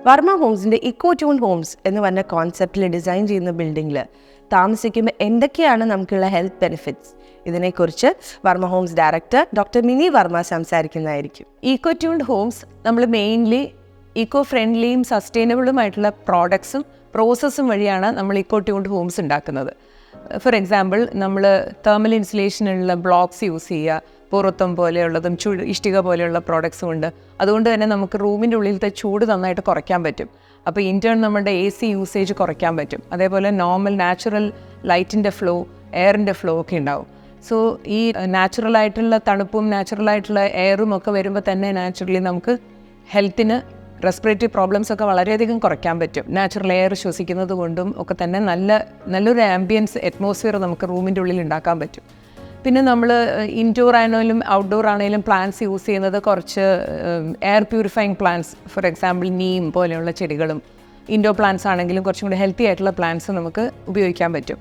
Varma ഹോംസിൻ്റെ eco tune Holmes എന്ന് പറഞ്ഞ കോൺസെപ്റ്റിൽ design ചെയ്യുന്ന ബിൽഡിങ്ങിൽ താമസിക്കുമ്പോൾ എന്തൊക്കെയാണ് നമുക്കുള്ള ഹെൽത്ത് ബെനിഫിറ്റ്സ്, ഇതിനെക്കുറിച്ച് Varma homes director doctor Mini Varma സംസാരിക്കുന്നതായിരിക്കും. ഈക്കോ ട്യൂൺഡ് ഹോംസ് നമ്മൾ മെയിൻലി ഈക്കോ ഫ്രണ്ട്ലിയും സസ്റ്റൈനബിളുമായിട്ടുള്ള പ്രോഡക്ട്സും പ്രോസസ്സും വഴിയാണ് നമ്മൾ ഈക്കോ ട്യൂൺഡ് ഹോംസ് ഉണ്ടാക്കുന്നത്. ഫോർ എക്സാമ്പിൾ, നമ്മൾ തെർമൽ ഇൻസുലേഷനുള്ള ബ്ലോക്സ് യൂസ് ചെയ്യുക, പുറത്തും പോലെയുള്ളതും ഇഷ്ടിക പോലെയുള്ള പ്രോഡക്ട്സും ഉണ്ട്. അതുകൊണ്ട് തന്നെ നമുക്ക് റൂമിൻ്റെ ഉള്ളിലത്തെ ചൂട് നന്നായിട്ട് കുറയ്ക്കാൻ പറ്റും. അപ്പോൾ ഇൻറ്റേൺ നമ്മുടെ AC യൂസേജ് കുറയ്ക്കാൻ പറ്റും. അതേപോലെ നോർമൽ നാച്ചുറൽ ലൈറ്റിൻ്റെ ഫ്ലോ, എയറിൻ്റെ ഫ്ലോ ഒക്കെ ഉണ്ടാവും. സോ ഈ നാച്ചുറലായിട്ടുള്ള തണുപ്പും നാച്ചുറലായിട്ടുള്ള എയറും ഒക്കെ വരുമ്പോൾ തന്നെ നാച്ചുറലി നമുക്ക് ഹെൽത്തിന് റെസ്പിറേറ്ററി പ്രോബ്ലംസ് ഒക്കെ വളരെയധികം കുറയ്ക്കാൻ പറ്റും. നാച്ചുറൽ എയർ ശ്വസിക്കുന്നത് കൊണ്ടും ഒക്കെ തന്നെ നല്ലൊരു ആംബിയൻസ് അറ്റ്മോസ്ഫിയർ നമുക്ക് റൂമിൻ്റെ ഉള്ളിൽ ഉണ്ടാക്കാൻ പറ്റും. പിന്നെ നമ്മൾ ഇൻഡോർ ആണെങ്കിലും ഔട്ട്ഡോർ ആണെങ്കിലും പ്ലാന്റ്സ് യൂസ് ചെയ്യുന്നത് കുറച്ച് air purifying plants, for example Neem പോലെയുള്ള ചെടികളും, ഇൻഡോർ പ്ലാന്റ്സ് ആണെങ്കിലും കുറച്ചും കൂടി ഹെൽത്തി ആയിട്ടുള്ള പ്ലാന്റ്സ് നമുക്ക് ഉപയോഗിക്കാൻ പറ്റും.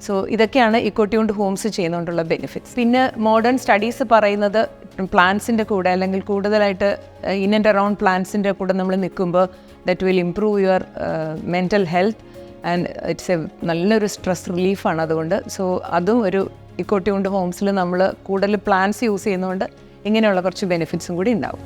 സോ ഇതൊക്കെയാണ് ഇക്കോ ട്യൂൺഡ് ഹോംസ് ചെയ്യുന്നതുകൊണ്ടുള്ള ബെനിഫിറ്റ്സ്. പിന്നെ മോഡേൺ സ്റ്റഡീസ് പറയുന്നത് പ്ലാന്റ്സിൻ്റെ കൂടെ അല്ലെങ്കിൽ കൂടുതലായിട്ട് ഇൻ ആൻഡ് അറൗണ്ട് പ്ലാന്റ്സിൻ്റെ കൂടെ നമ്മൾ നിൽക്കുമ്പോൾ that will improve your mental health and it's നല്ലൊരു സ്ട്രെസ് റിലീഫാണ്. അതുകൊണ്ട് സോ അതും ഒരു ഇക്കോ ട്യൂൺഡ് ഹോംസിൽ നമ്മൾ കൂടുതൽ പ്ലാന്റ്സ് യൂസ് ചെയ്യുന്നതുകൊണ്ട് ഇങ്ങനെയുള്ള കുറച്ച് ബെനിഫിറ്റ്സും കൂടി ഉണ്ടാവും.